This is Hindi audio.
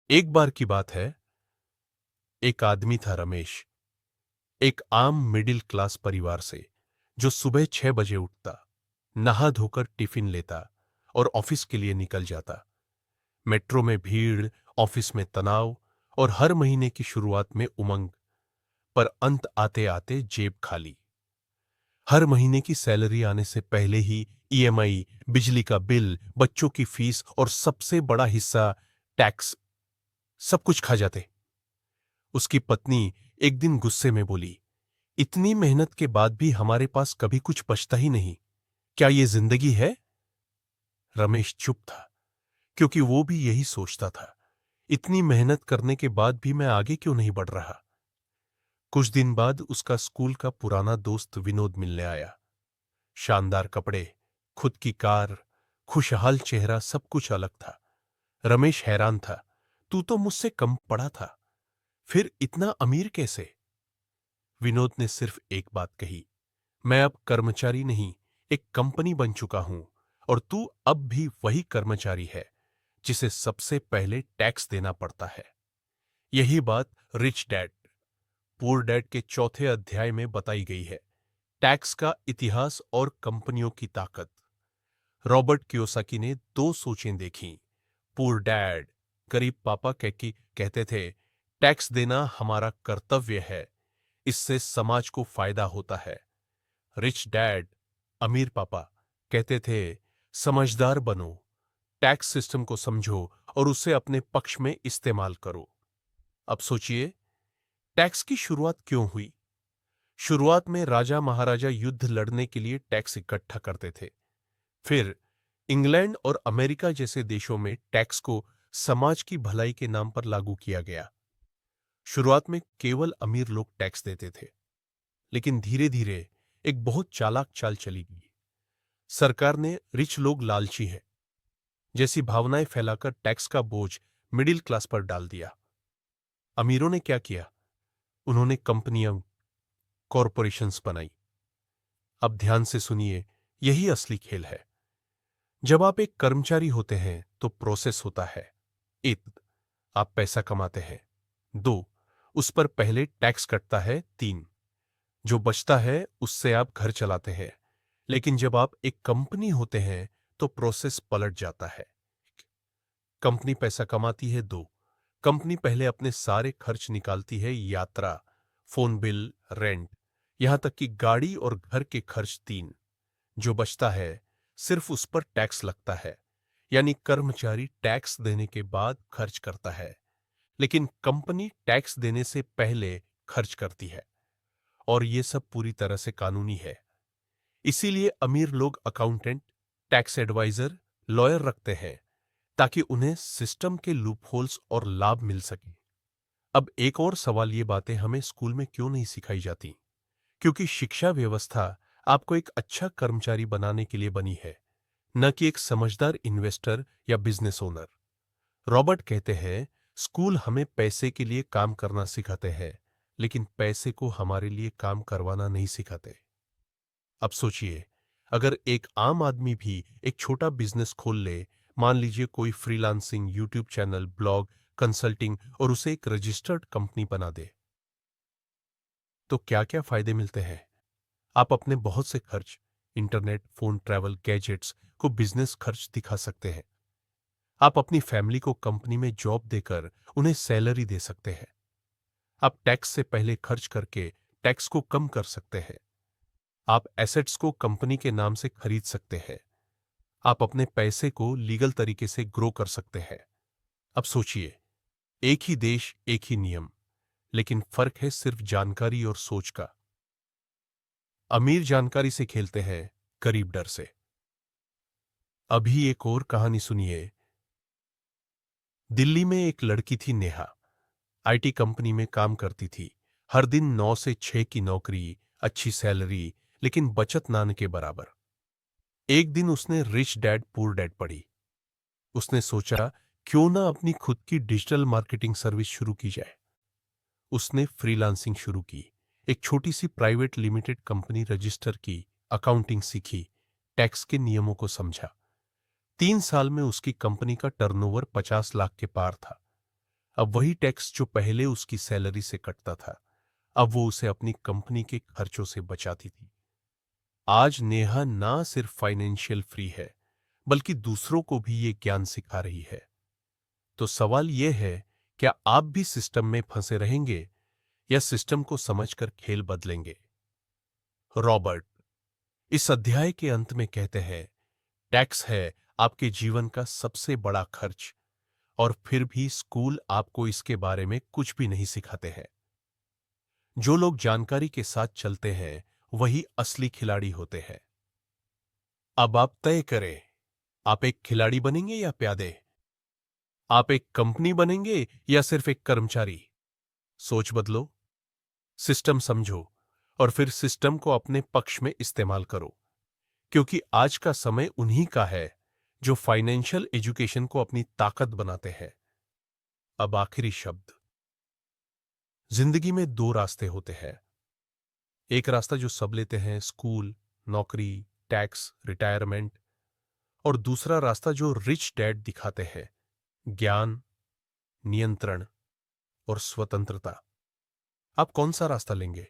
एक बार की बात है। एक आदमी था रमेश, एक आम मिडिल क्लास परिवार से, जो सुबह 6 बजे उठता, नहा धोकर टिफिन लेता और ऑफिस के लिए निकल जाता। मेट्रो में भीड़, ऑफिस में तनाव और हर महीने की शुरुआत में उमंग, पर अंत आते आते जेब खाली। हर महीने की सैलरी आने से पहले ही ईएमआई, बिजली का बिल, बच्चों की फीस और सबसे बड़ा हिस्सा टैक्स, सब कुछ खा जाते। उसकी पत्नी एक दिन गुस्से में बोली, इतनी मेहनत के बाद भी हमारे पास कभी कुछ बचता ही नहीं। क्या ये जिंदगी है? रमेश चुप था, क्योंकि वो भी यही सोचता था। इतनी मेहनत करने के बाद भी मैं आगे क्यों नहीं बढ़ रहा? कुछ दिन बाद उसका स्कूल का पुराना दोस्त विनोद मिलने आया। शानदार कपड़े, खुद की कार, खुशहाल चेहरा, सब कुछ अलग था। रमेश हैरान था। तू तो मुझसे कम पड़ा था, फिर इतना अमीर कैसे? विनोद ने सिर्फ एक बात कही, मैं अब कर्मचारी नहीं, एक कंपनी बन चुका हूं, और तू अब भी वही कर्मचारी है जिसे सबसे पहले टैक्स देना पड़ता है। यही बात रिच डैड पुअर डैड के चौथे अध्याय में बताई गई है। टैक्स का इतिहास और कंपनियों की ताकत। रॉबर्ट कियोसाकी ने दो सोचें देखीं। पुअर डैड, गरीब पापा कहते थे, टैक्स देना हमारा कर्तव्य है, इससे समाज को फायदा होता है। रिच डैड, अमीर पापा, कहते थे, समझदार बनो, टैक्स सिस्टम को समझो और उसे अपने पक्ष में इस्तेमाल करो। अब सोचिए, टैक्स की शुरुआत क्यों हुई? शुरुआत में राजा महाराजा युद्ध लड़ने के लिए टैक्स इकट्ठा करते थे। फिर इंग्लैंड और अमेरिका जैसे देशों में टैक्स को समाज की भलाई के नाम पर लागू किया गया। शुरुआत में केवल अमीर लोग टैक्स देते थे, लेकिन धीरे धीरे एक बहुत चालाक चाल चली गई। सरकार ने रिच लोग लालची है जैसी भावनाएं फैलाकर टैक्स का बोझ मिडिल क्लास पर डाल दिया। अमीरों ने क्या किया? उन्होंने कंपनियां, कॉरपोरेशंस बनाई। अब ध्यान से सुनिए, यही असली खेल है। जब आप एक कर्मचारी होते हैं तो प्रोसेस होता है। एक, आप पैसा कमाते हैं। दो, उस पर पहले टैक्स कटता है। तीन, जो बचता है उससे आप घर चलाते हैं। लेकिन जब आप एक कंपनी होते हैं तो प्रोसेस पलट जाता है। कंपनी पैसा कमाती है। दो, कंपनी पहले अपने सारे खर्च निकालती है, यात्रा, फोन बिल, रेंट, यहां तक कि गाड़ी और घर के खर्च। तीन, जो बचता है सिर्फ उस पर टैक्स लगता है, यानी कर्मचारी टैक्स देने के बाद खर्च करता है, लेकिन कंपनी टैक्स देने से पहले खर्च करती है। और ये सब पूरी तरह से कानूनी है। इसीलिए अमीर लोग अकाउंटेंट, टैक्स एडवाइजर, लॉयर रखते हैं, ताकि उन्हें सिस्टम के लूपहोल्स और लाभ मिल सके। अब एक और सवाल, ये बातें हमें स्कूल में क्यों नहीं सिखाई जाती? क्योंकि शिक्षा व्यवस्था आपको एक अच्छा कर्मचारी बनाने के लिए बनी है, न कि एक समझदार इन्वेस्टर या बिजनेस ओनर। रॉबर्ट कहते हैं, स्कूल हमें पैसे के लिए काम करना सिखाते हैं, लेकिन पैसे को हमारे लिए काम करवाना नहीं सिखाते। अब सोचिए, अगर एक आम आदमी भी एक छोटा बिजनेस खोल ले, मान लीजिए कोई freelancing, YouTube channel, blog, consulting, और उसे एक रजिस्टर्ड कंपनी बना दे, तो क्या क्या फायदे मिलते हैं? आप अपने बहुत से खर्च, इंटरनेट, फोन, ट्रैवल, गैजेट्स को बिजनेस खर्च दिखा सकते हैं। आप अपनी फैमिली को कंपनी में जॉब देकर उन्हें सैलरी दे सकते हैं। आप टैक्स से पहले खर्च करके टैक्स को कम कर सकते हैं। आप एसेट्स को कंपनी के नाम से खरीद सकते हैं। आप अपने पैसे को लीगल तरीके से ग्रो कर सकते हैं। अब सोचिए, एक ही देश, एक ही नियम, लेकिन फर्क है सिर्फ जानकारी और सोच का। अमीर जानकारी से खेलते हैं, गरीब डर से। अभी एक और कहानी सुनिए। दिल्ली में एक लड़की थी, नेहा। आईटी कंपनी में काम करती थी। हर दिन 9 से 6 की नौकरी, अच्छी सैलरी, लेकिन बचत नान के बराबर। एक दिन उसने रिच डैड पुअर डैड पढ़ी। उसने सोचा, क्यों ना अपनी खुद की डिजिटल मार्केटिंग सर्विस शुरू की जाए। उसने फ्रीलांसिंग शुरू की, एक छोटी सी प्राइवेट लिमिटेड कंपनी रजिस्टर की, अकाउंटिंग सीखी, टैक्स के नियमों को समझा। 3 साल में उसकी कंपनी का टर्नओवर 50 लाख के पार था। अब वही टैक्स जो पहले उसकी सैलरी से कटता था, अब वो उसे अपनी कंपनी के खर्चों से बचाती थी। आज नेहा ना सिर्फ फाइनेंशियल फ्री है, बल्कि दूसरों को भी ये ज्ञान सिखा रही है। तो सवाल यह है, क्या आप भी सिस्टम में फंसे रहेंगे या सिस्टम को समझकर खेल बदलेंगे? रॉबर्ट इस अध्याय के अंत में कहते हैं, टैक्स है आपके जीवन का सबसे बड़ा खर्च, और फिर भी स्कूल आपको इसके बारे में कुछ भी नहीं सिखाते हैं। जो लोग जानकारी के साथ चलते हैं वही असली खिलाड़ी होते हैं। अब आप तय करें, आप एक खिलाड़ी बनेंगे या प्यादे? आप एक कंपनी बनेंगे या सिर्फ एक कर्मचारी? सोच बदलो, सिस्टम समझो, और फिर सिस्टम को अपने पक्ष में इस्तेमाल करो, क्योंकि आज का समय उन्हीं का है जो फाइनेंशियल एजुकेशन को अपनी ताकत बनाते हैं। अब आखिरी शब्द, जिंदगी में दो रास्ते होते हैं। एक रास्ता जो सब लेते हैं, स्कूल, नौकरी, टैक्स, रिटायरमेंट, और दूसरा रास्ता जो रिच डैड दिखाते हैं, ज्ञान, नियंत्रण और स्वतंत्रता। आप कौन सा रास्ता लेंगे?